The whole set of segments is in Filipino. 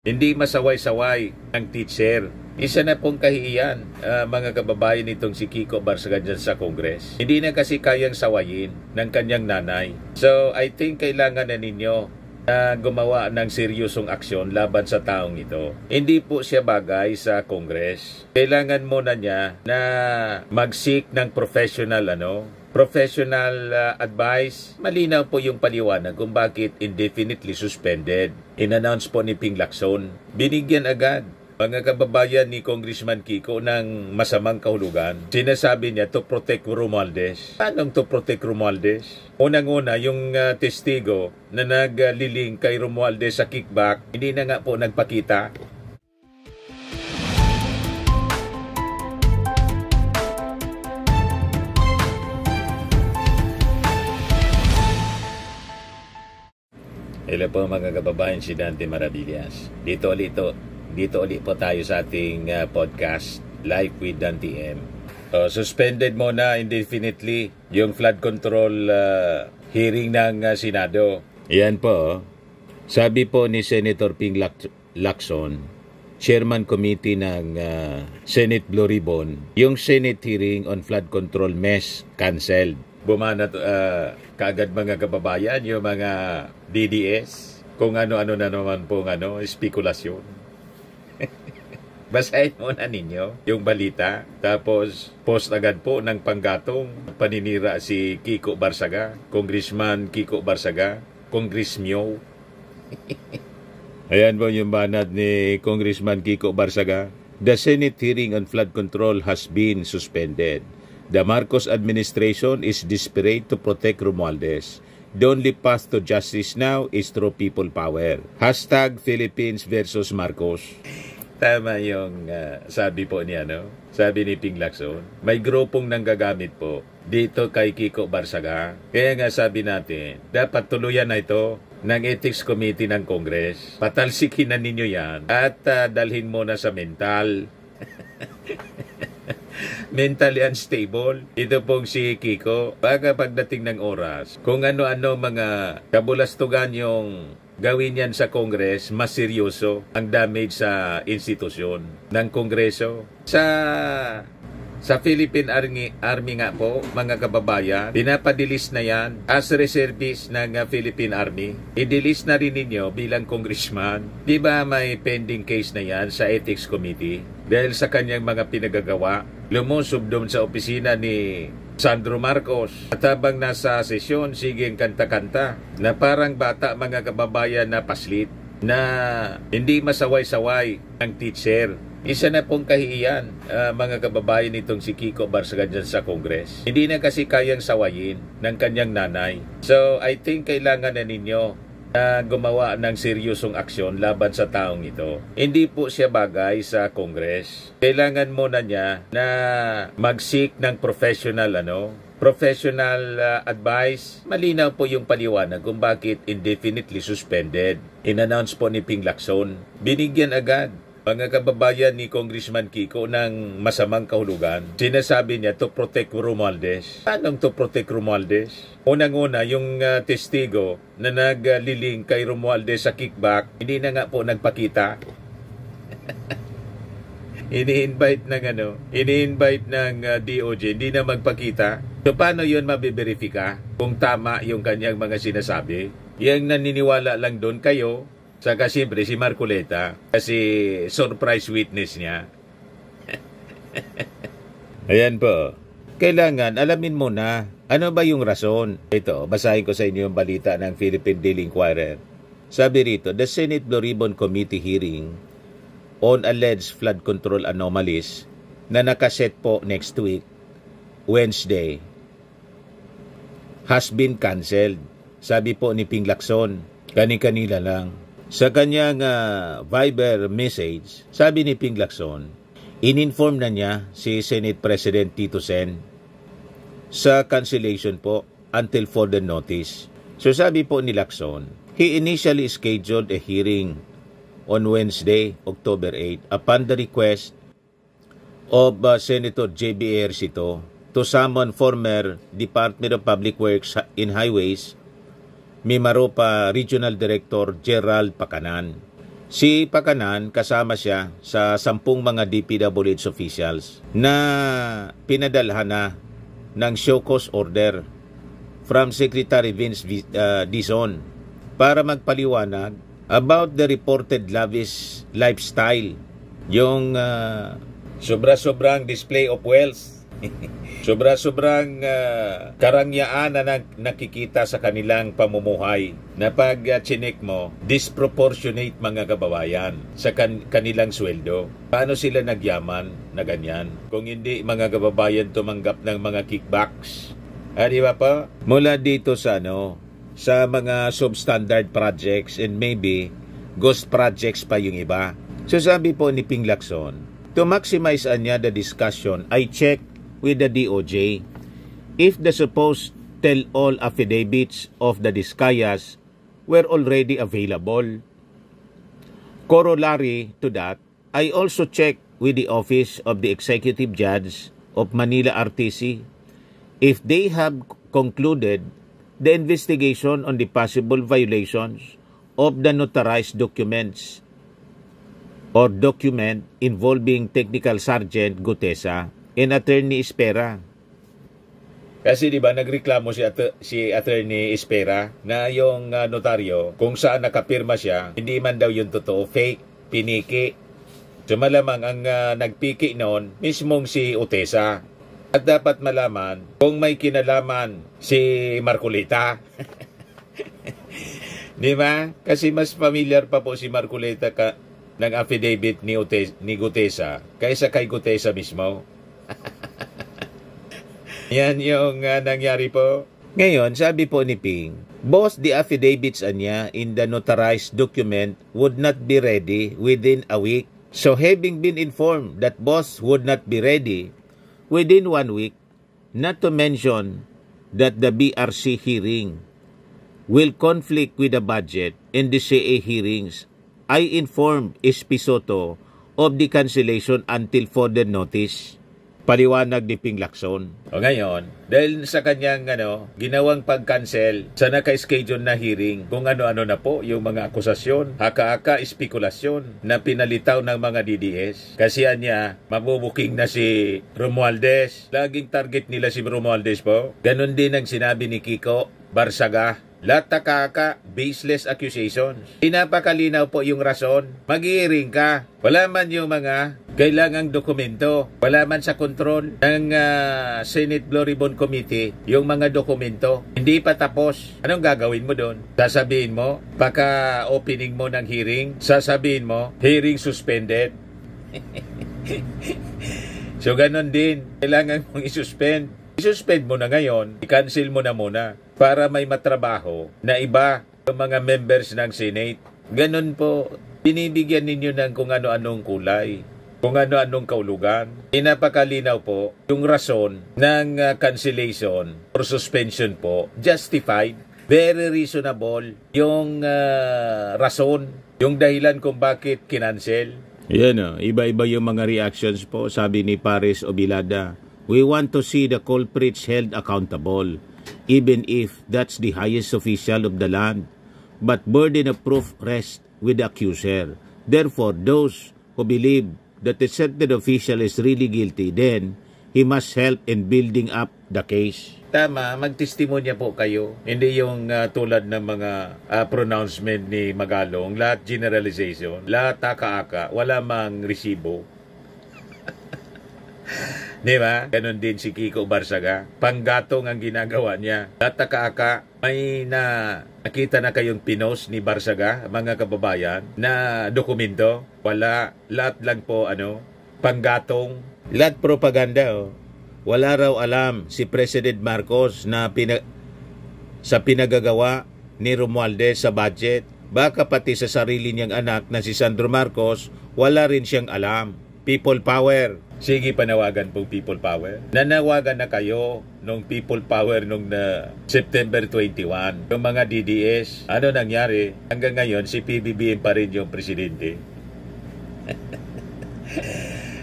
Hindi masaway-saway ang teacher. Isa na pong kahihiyan, mga kababayan nitong si Kiko Barsaga dyan sa Congress. Hindi na kasi kayang sawayin ng kanyang nanay. So, I think kailangan na ninyo gumawa ng seryosong aksyon laban sa taong ito. Hindi po siya bagay sa Congress. Kailangan muna niya na mag-seek ng professional advice. Malinaw po yung paliwanag kung bakit indefinitely suspended. In-announce po ni Ping Lacson. Binigyan agad mga kababayan ni Congressman Kiko ng masamang kahulugan. Sinasabi niya to protect Romualdez. Anong to protect Romualdez? Unang-una, yung testigo na nagliling kay Romualdez sa kickback, hindi na nga po nagpakita. Hello po mga kababayan, si Dante Maravillas. Dito ulit po tayo sa ating podcast, Live with Dante M. Suspended muna indefinitely yung flood control hearing ng Senado. Yan po. Sabi po ni Senator Ping Lacson, Chairman Committee ng Senate Blue Ribbon, yung Senate hearing on flood control mess canceled. Bumana kaagad mga kababayan yung mga DDS kung ano-ano na naman pong spekulasyon. Basahin muna ninyo yung balita. Tapos post agad po ng panggatong paninira si Kiko Barsaga, Congressman Kiko Barsaga, Congressmyo. Ayan po yung banat ni Congressman Kiko Barsaga. The Senate hearing on flood control has been suspended. The Marcos administration is desperate to protect Romualdez. The only path to justice now is through people power. Hashtag Philippines versus Marcos. Tama yung sabi po niya, sabi ni Ping Lacson. May grupong nanggagamit po dito kay Kiko Barsaga. Kaya nga sabi natin, dapat tuluyan na ito ng Ethics Committee ng Congress. Patalsikin na ninyo yan at dalhin mo na sa mental. Mentally unstable. Ito pong si Kiko. Baka pagdating ng oras, kung ano-ano mga kabulastugan yung gawin yan sa Congress, mas seryoso ang damage sa institusyon ng Kongreso. Sa Philippine Army nga po, mga kababayan, pinapadilis na yan as reservist ng Philippine Army. I-delist na rin ninyo bilang congressman. Di ba may pending case na yan sa Ethics Committee? Dahil sa kanyang mga pinagagawa, lumusob doon sa opisina ni Sandro Marcos. At habang nasa sesyon, sige kanta-kanta na parang bata mga kababayan na paslit na hindi masaway-saway ang teacher. Isa na pong kahihiyan, mga kababayan nitong si Kiko Barsaga dyan sa Congress. Hindi na kasi kayang sawayin ng kanyang nanay. So, I think kailangan na ninyo gumawa ng seryosong aksyon laban sa taong ito. Hindi po siya bagay sa Congress. Kailangan muna niya na mag-seek ng professional advice. Malinaw po yung paliwanag kung bakit indefinitely suspended. In-announce po ni Ping Lacson. Binigyan agad mga kababayan ni Congressman Kiko ng masamang kahulugan. Sinasabi niya to protect Romualdez. Anong to protect Romualdez? Unang-una, yung testigo na nagliling kay Romualdez sa kickback, hindi na nga po nagpakita. Ini-invite ng DOJ, hindi na magpakita. So paano yun mabiberifika kung tama yung kanyang mga sinasabi? Yang naniniwala lang doon kayo, saka siyempre si Marcoleta kasi surprise witness niya. Ayan po. Kailangan alamin mo na ano ba yung rason. Ito, basahin ko sa inyo yung balita ng Philippine Daily Inquirer. Sabi rito, the Senate Blue Ribbon Committee hearing on alleged flood control anomalies na nakaset po next week, Wednesday, has been cancelled. Sabi po ni Ping Lacson, kani-kanila lang. Sa kanyang Viber message, sabi ni Ping Lacson, in-inform na niya si Senate President Tito Sen sa cancellation po until further notice. So sabi po ni Lacson, he initially scheduled a hearing on Wednesday, October 8, upon the request of Senator J.B. Ejercito to summon former Department of Public Works and Highways Mimaropa Regional Director Gerald Pacanan Si Pakanan, kasama siya sa 10 mga DPWH officials na pinadalhan na ng show cause order from Secretary Vince Dizon para magpaliwanag about the reported lavish lifestyle. Yung sobra-sobrang display of wealth. Sobra-sobrang karangyaan na nakikita sa kanilang pamumuhay na pag chinek mo, disproportionate mga kababayan sa kanilang sweldo. Paano sila nagyaman na ganyan? Kung hindi mga kababayan tumanggap ng mga kickbacks. Di ba pa? Mula dito sa sa mga substandard projects and maybe ghost projects pa yung iba. So sabi po ni Ping Lacson, to maximize the discussion, I checked with the DOJ if the supposed tell-all affidavits of the Discayas were already available. Corollary to that, I also checked with the Office of the Executive Judge of Manila RTC if they have concluded the investigation on the possible violations of the notarized documents or document involving Technical Sergeant Gutesa and Attorney Espera. Kasi di ba nagreklamo si Attorney Espera na yung notaryo kung saan nakapirma siya, hindi man daw yung totoo, fake, piniki. So malamang ang nagpiki noon mismong si Utesa. At dapat malaman kung may kinalaman si Marcoleta. Di ba? Kasi mas familiar pa po si Marcoleta ng affidavit ni Gutesa kaysa kay Gutesa mismo. Yan yung nangyari po. Ngayon, sabi po ni Ping, both the affidavits niya in the notarized document would not be ready within a week. So having been informed that both would not be ready within 1 week, not to mention that the BRC hearing will conflict with the budget and the CA hearings, I informed Espisoto of the cancellation until further notice. Paliwanag ni Ping Lacson. O ngayon, dahil sa kanyang ginawang pag-cancel sa naka-schedule na hearing, kung ano-ano na po yung mga akusasyon, haka-haka, espekulasyon na pinalitaw ng mga DDS. Kasi niya, mabubuking na si Romualdez. Laging target nila si Romualdez po. Ganon din ang sinabi ni Kiko Barsaga. Latakaka, baseless accusations. Pinapakalinaw po yung rason. Mag-hearing ka. Wala man yung mga kailangang dokumento. Wala man sa kontrol ng Senate Floribund Committee yung mga dokumento. Hindi pa tapos. Anong gagawin mo doon? Sasabihin mo, baka opening mo ng hearing, sasabihin mo, hearing suspended. So ganon din. Kailangan mong isuspend. I-suspend mo na ngayon, i-cancel mo na muna para may matrabaho na iba yung mga members ng Senate. Ganon po, binibigyan ninyo ng kung ano-anong kulay, kung ano-anong kaulugan. Inapakalinaw po yung rason ng cancellation or suspension po, justified, very reasonable yung rason, yung dahilan kung bakit kinancel. Yan iba-iba yung mga reactions po, sabi ni Pares Obilada. We want to see the culprits held accountable, even if that's the highest official of the land. But burden of proof rests with the accuser. Therefore, those who believe that a certain official is really guilty, then he must help in building up the case. Tama, magtestimonya po kayo. Hindi yung tulad ng mga pronouncement ni Magalong, lahat generalization, lahat taka-aka, wala mang resibo. Di ba? Ganon din si Kiko Barsaga. Panggatong ang ginagawa niya. Tataka-aka, may nakita na kayong pinost ni Barsaga, mga kababayan, na dokumento. Wala. Lahat lang po, panggatong. Lahat propaganda, Wala raw alam si President Marcos na sa pinagagawa ni Romualdez sa budget. Baka pati sa sarili niyang anak na si Sandro Marcos, wala rin siyang alam. People power. Sige, panawagan pong people power. Nanawagan na kayo nung people power nung September 21. Yung mga DDS, ano nangyari? Hanggang ngayon, si PBBM pa rin yung presidente.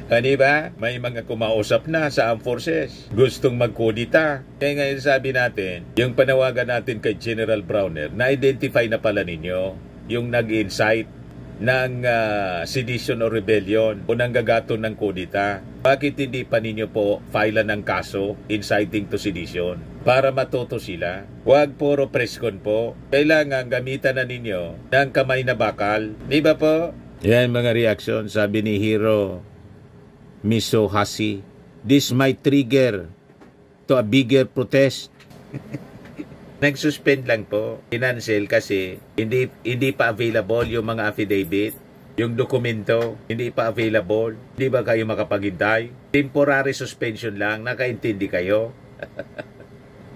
Diba? May mga kumausap na sa armed forces. Gustong magkudita. Kaya ngayon sabi natin, yung panawagan natin kay General Browner, na-identify na pala ninyo yung nag-incite ng sedition o rebellion o nanggagato ng kudita. Bakit hindi pa ninyo po file ng kaso inciting to sedition para matuto sila? Huwag puro preskon po. Kailangan gamitan na ninyo ng kamay na bakal. Di ba po? Yan mga reaction, sabi ni Hiro Misohashi. This might trigger to a bigger protest. Nag-suspend lang po, financial kasi hindi pa available yung mga affidavit, yung dokumento, hindi pa available. Hindi ba kayo makapaghintay? Temporary suspension lang, nakaintindi kayo?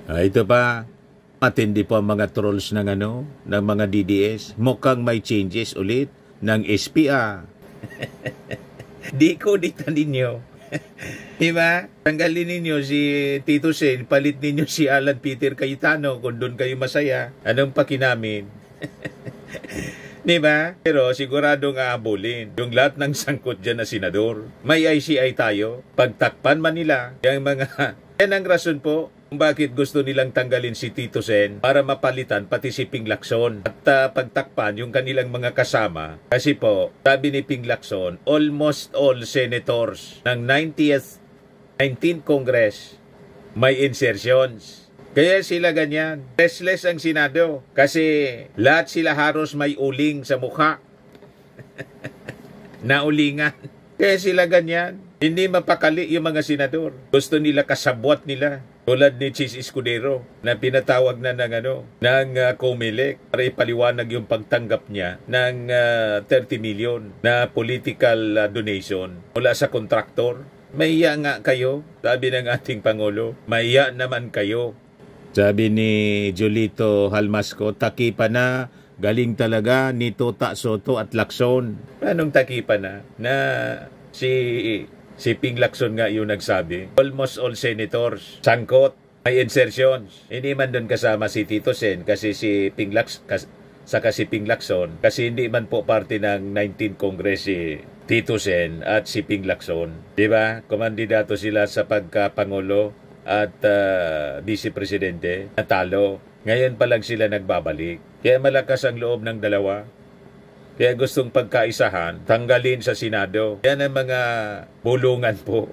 Ito pa, matindi po ang mga trolls ng ng mga DDS. Mukhang may changes ulit ng SPA. Di ko dita ninyo. Diba? Tanggalin ninyo si Tito Sen, palit ninyo si Alan Peter Cayetano kung doon kayo masaya. Anong pakinamin? Diba? Pero siguradong aabulin yung lahat ng sangkot dyan na senador. May ICI tayo. Pagtakpan man nila yung mga... Yan ang rason po kung bakit gusto nilang tanggalin si Tito Sen para mapalitan pati si Ping Lacson at pagtakpan yung kanilang mga kasama. Kasi po, sabi ni Ping Lacson, almost all senators ng 19th Congress may insertions. Kaya sila ganyan. Restless ang Senado kasi lahat sila haros may uling sa mukha. Naulingan. Kaya sila ganyan. Hindi mapakali yung mga senador. Gusto nila kasabwat nila. Tulad ni Chis Escudero na pinatawag na ng COMELEC para ipaliwanag yung pagtanggap niya ng 30 million na political donation mula sa kontraktor. Maiya nga kayo, sabi ng ating Pangulo. Maiya naman kayo. Sabi ni Julito Halmasco, takipa na, galing talaga ni Tota Soto at Lacson. Anong takipa na? Na si Ping Lacson nga yung nagsabi. Almost all senators, sangkot, may insertions. Hindi man doon kasama si Tito Sen kasi si Ping Lacson, saka si Ping Lacson. Kasi hindi man po parte ng 19th Congress si Tito Sen at si Ping Lacson. Diba? Kumandidato sila sa pagkapangulo at Vice Presidente. Natalo. Ngayon pa lang sila nagbabalik. Kaya malakas ang loob ng dalawa. Kaya gustong pagkaisahan, tanggalin sa Senado. Yan ang mga bulungan po.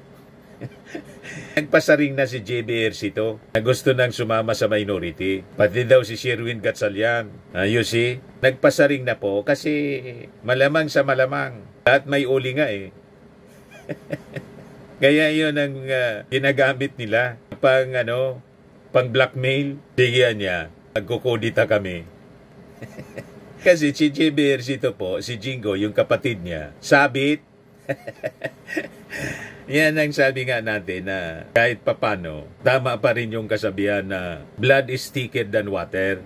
Nagpasaring na si JB Ejercito na gusto nang sumama sa minority. Pati daw si Sherwin Gatchalian. You see, nagpasaring na po kasi malamang sa malamang. Lahat may uli nga eh. Kaya yun ang ginagamit nila pang blackmail. Sige niya, magkukodita kami. Kasi si JB Ejercito po, si Jingo, yung kapatid niya, sabit. Yan ang sabi nga natin na kahit papano, tama pa rin yung kasabihan na blood is thicker than water.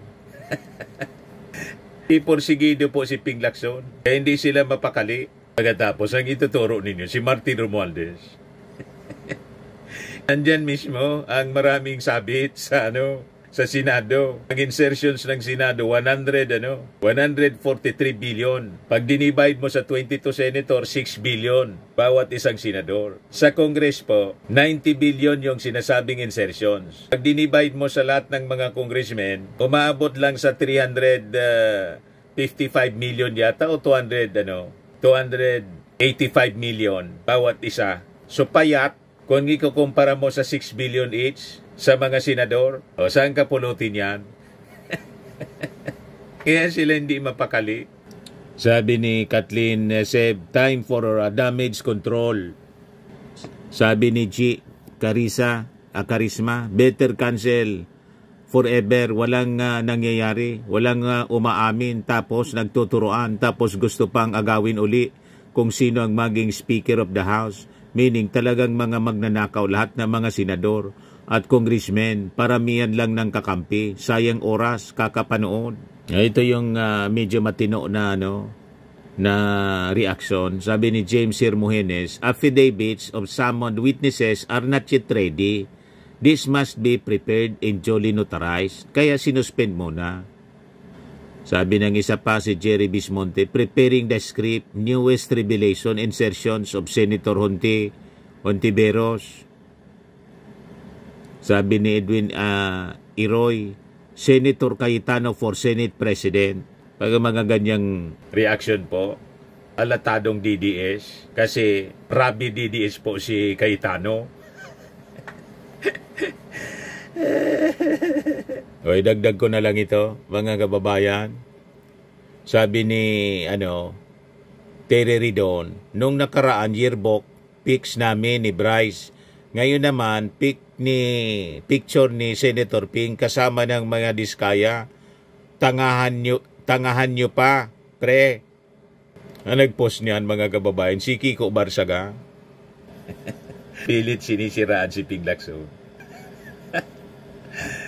Ipursigido po si Ping Lacson, kaya hindi sila mapakali. Pagkatapos, ang ituturo ninyo, si Martin Romualdez. Nandyan mismo ang maraming sabit sa Senado. Ang insertions ng Senado, 143 billion. Pag dinivide mo sa 22 senator, 6 billion bawat isang senador. Sa Congress po, 90 billion yung sinasabing insertions. Pag dinivide mo sa lahat ng mga congressmen, umaabot lang sa 355 million yata o 285 million bawat isa. So payat, kung ikukumpara mo sa 6 billion each, sa mga senador, o saan ka pulutin yan? Kaya sila hindi mapakali. Sabi ni Kathleen Seb, time for damage control. Sabi ni G. Karisma, better cancel forever. Walang nangyayari, walang umaamin, tapos nagtuturoan, tapos gusto pang agawin uli kung sino ang maging Speaker of the House. Meaning talagang mga magnanakaw lahat ng mga senador at congressmen, paramihan lang ng kakampi, sayang oras, kakapanood. Ito yung medyo matino na na reaction. Sabi ni James Hermogenes, affidavits of summoned witnesses are not yet ready. This must be prepared and duly notarized. Kaya sinuspend muna. Sabi ng isa pa si Jerry Bismonte, preparing the script, newest revelation, insertions of Senator Hontiveros. Sabi ni Edwin Iroy, Senator Cayetano for Senate President. Pag mga ganyang reaction po, alatadong DDS kasi Rabi DDS po si Cayetano. O dagdag ko na lang ito, mga kababayan. Sabi ni Terry Ridon, nung nakaraan yearbook pics namin ni Bryce. Ngayon naman picture ni Senator Ping kasama ng mga diskaya. Tangahan nyo pa, pre. Ang nagpost niyan, mga kababayan, si Kiko Barsaga. Pilit sinisiraan si Ping Lacson.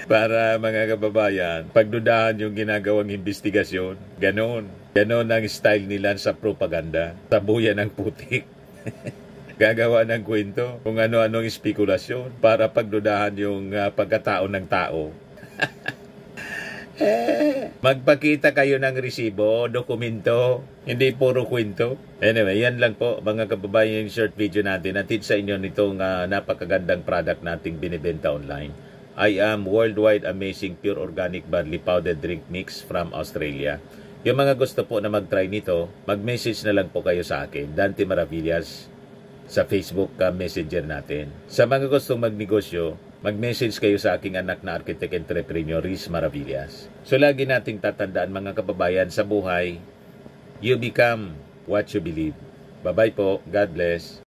Para, mga kababayan, pagdudahan yung ginagawang investigasyon. Ganon ang style nila sa propaganda. Tabuyan ng putik. Gagawa ng kwento kung ano-anong espekulasyon para pagdudahan yung pagkatao ng tao. Magpakita kayo ng resibo, dokumento, hindi puro kwento. Anyway, yan lang po, mga kababayan, yung short video natin. Atid sa inyo nitong napakagandang product nating binibenta online. I am Worldwide Amazing Pure Organic Barley Powder Drink Mix from Australia. Yung mga gusto po na mag-try nito, mag-message na lang po kayo sa akin, Dante Maravillas, sa Facebook messenger natin. Sa mga gustong magnegosyo, mag-message kayo sa aking anak na architect entrepreneur, Riz Maravillas. So lagi nating tatandaan, mga kababayan, sa buhay, you become what you believe. Bye-bye po. God bless.